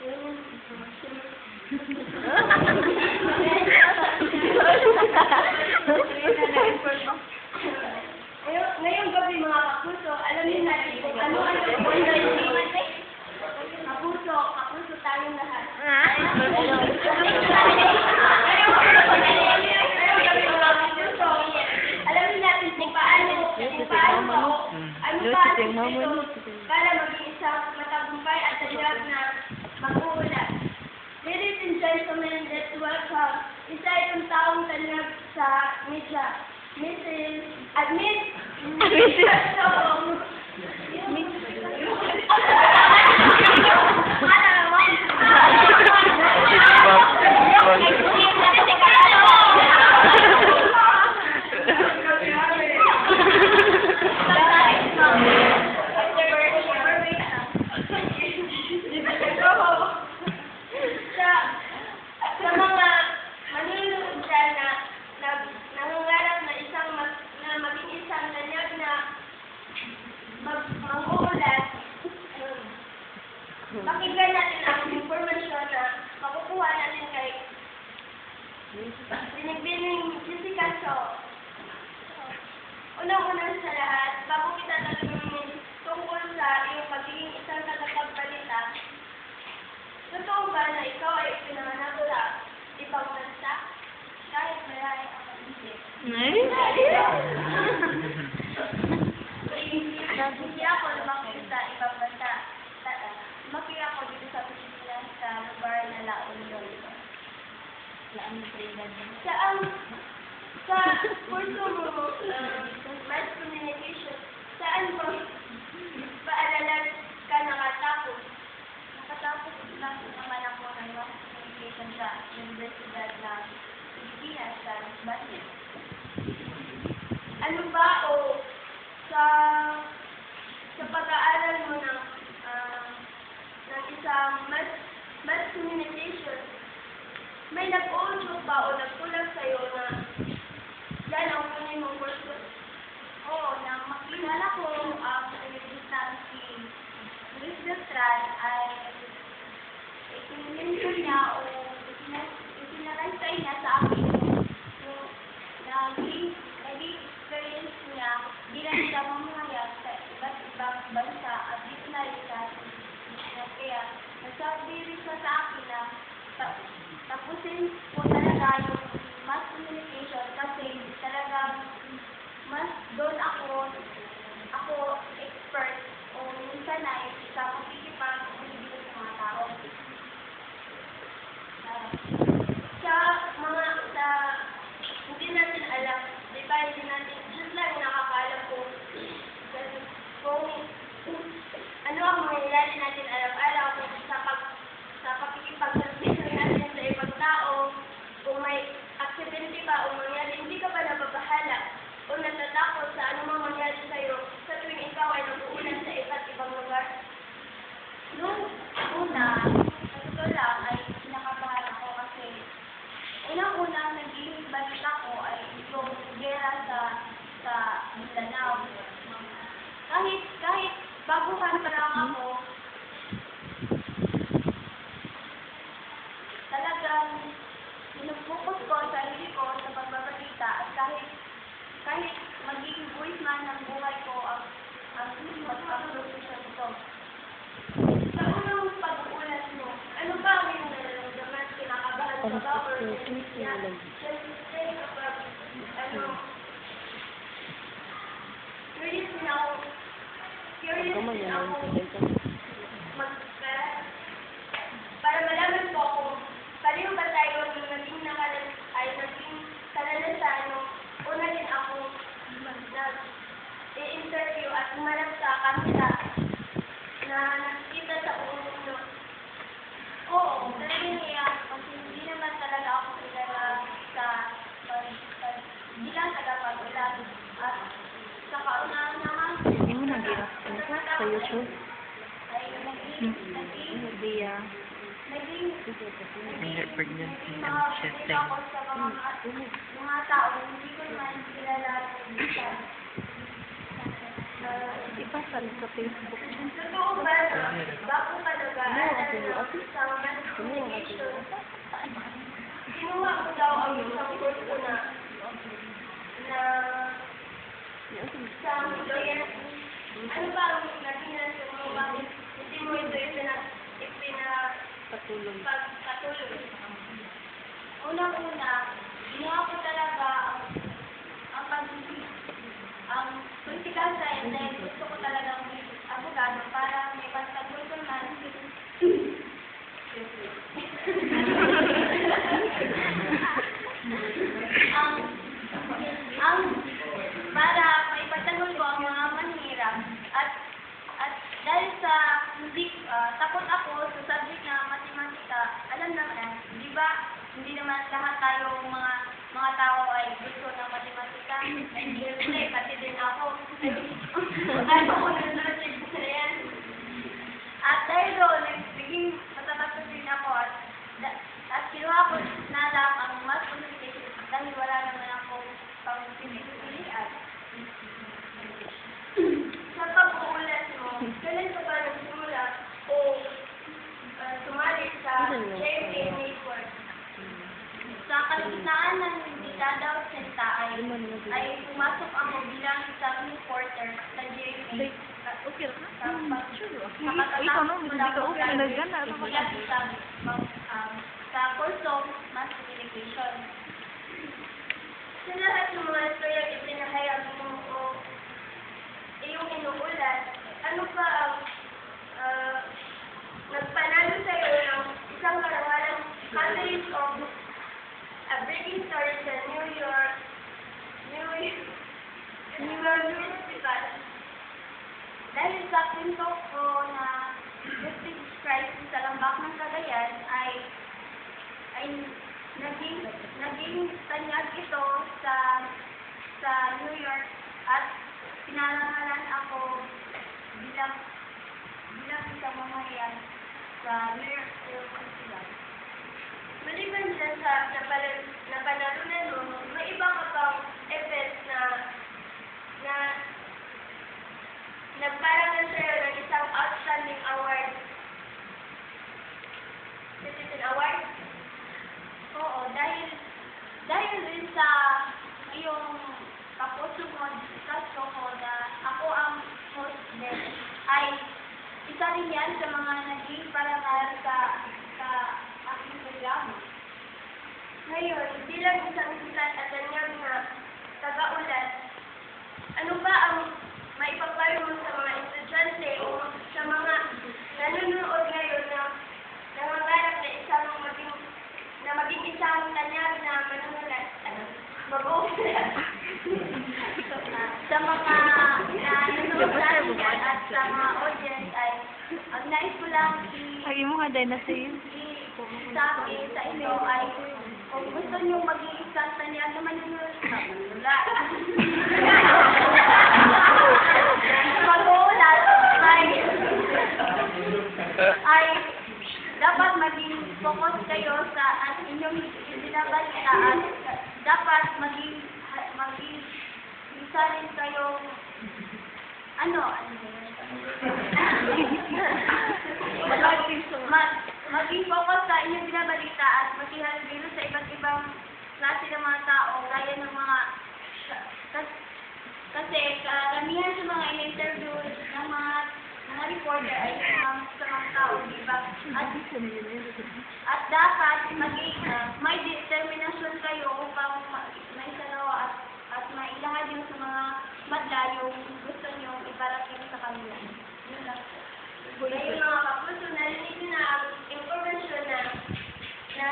Ngayong gabi mga kapuso, alam niyo natin kung ano-ano po kapuso tayong lahat. Ngayong gabi mga kapuso, alam niyo natin kung paano para maging isang matagumpay at tagyag na mag-uulat. Ladies and gentlemen, let's welcome isa itong taong tanyag sa media. Mrs. Sa mga manunod dyan na nangangarap na maging isang tanyag na mag-uulat, pakinggan natin ang informasyon na makukuha natin kay Binibining Jessica So. Unang-unang sa lahat, bago kita tanungin tungkol sa iyong pagiging isang tagapagbalita, totoo ba na ikaw ay pinanganak sa ibang bansa? Kahit marami ang pag-isip. Hindi ako lumaki sa ibang bansa. Lumaki ako dito sa Pilipinas sa lugar na La Union. Sa kurso mo, mass communication, saan mo paalalan ka nakatapos? Nakatapos lang naman ako ng mass communication sa Universidad ng Pilipinas sa Masbate. Ano ba o sa pag-aaral mo ng isang mass communication, may nag-uusok ba o nagkulang sa'yo na yan ang kunin mong kurso? Oo, nang makilala ko ang universidad si Luis Beltran ay itinention niya o itinaransay niya sa akin yung naging experience niya bilang isang mamahayag sa iba't ibang bansa at dito na rin sa Pilipinas. Kaya nagsabi rin siya sa akin na tapusin po talaga yung mass communication kasi talagang mas doon ako expert o minsan ay sa pagkikipag-communicate sa mga tao. Hindi natin alam, di ba, hindi natin, just lang nakakaalam kung ano ang mangyayari natin araw-araw kung sa pagkikipag-communicate natin sa ibang tao, kung may aksidente ba o mangyari, hindi ka ba nababahala o natatakot sa anumang mangyari sa'yo sa tuwing ikaw ay nag-uulan sa iba't ibang lugar? Noong una, sa totoo lang ay pinakabahan ako kasi unang-unang naging balita ko ay itong gera sa Mindanao. Kahit baguhan pa lang ako, talagang pinag-focus ko sa sarili ko sa pagbabalita at kahit maging voice man ng buhay ko ang pag-prosesan ito. Sa unang pag-uulat mo, ano ba ang iyong nararamdaman? Kinakabahan ka ba? Or curious din ako para malaman po kung pareho ba tayo nung naging kalalasan nung una din ako nag-i-interview at umarap sa kanila na nakikita sa buong mundo. Oo, talagang iyak kasi hindi naman talaga ako kilala bilang tagapag-ulat at sa kaunaan naman sa YouTube. ay Naging pregnancy and ako shifting. sa mga tao hindi ko naman kilala Ipasal sa Facebook. totoo ba na bago ka nag-aaral isang mass communication. Kinuha ko daw ang isang course ko na isang ano ba ang natinansin mo? Bakit hindi mo ito Patulong. pagpatuloy? Unang-una, ginawa ko talaga ang political science dahil gusto ko talagang abogado para may pagpatuloy man. ang para maipagtanggol ko ang mga manhirap at dahil sa hindi takot ako sa subject na matematika, alam naman, di ba, hindi naman lahat tayo mga tao ay gusto ng matematika. Hindi, pati din ako. Ayaw ko ng logic na yan. At dahil doon, naging matatakot din ako at kinuha ko na lang ang math communication dahil wala naman akong pang-pilihan. Sa pag-uulat mo, kailan ka ba nagsimula o sumali sa JMA Network? Sa kalagitnaan ng dekada 80 ay pumasok ako bilang isang reporter sa JMA. Okay na? Nakatapos ko lang sa kursong mass communication. Sa lahat ng mga istorya ipinahayag mo o iyong inuulat, ano ba ang nagpanalo sa iyo ng isang karangalang Catalyst of a Breaking Story sa New York Festival? Dahil sa kwento ko na justice crisis sa Lambak ng Cagayan ay naging tanyag ito sa New York at pinarangalan ako bilang isang mamayan sa New York Film Festival. Maliban dyan sa napanalunan mo, may iba ka pang event na nagparangal sa'yo ng isang outstanding award. Citizen Award? Oo, dahil din sa iyong kapusog mo sa show ko na ako ang host din, ay isa rin yan sa mga naging parangal sa aking programa. Ngayon, bilang isang sikat at tanyag na taga-ulat, ano ba ang maipapayo mo sa mga estudyante o sa mga nanonood ngayon na nangangarap na maging isang tanyag na manunulat? Mag-uulat. Sa mga nanonood natin yan at sa mga audience ay ang nais ko lang Lagi mo nga din na sa'yo. sa inyo ay kung gusto nyo maging isang tanyag na manunulat, mag-uulat ay dapat maging focus kayo sa at inyong binabalita at dapat maging isa rin kayong maging focus sa inyong binabalita at makihalubilo sa iba't ibang klase ng mga tao gaya ng mga kasi karamihan sa mga in-interview ng mga reporter ay sa mga tao, di ba? At dapat maging may determinasyon kayo upang maisagawa at mailahad yung sa mga madla yung gusto nyo iparating sa kanila. Yun lang. Kaya yung mga kapuso, narinig nyo na ang informasyon na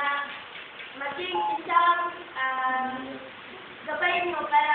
maging isang gabay mo para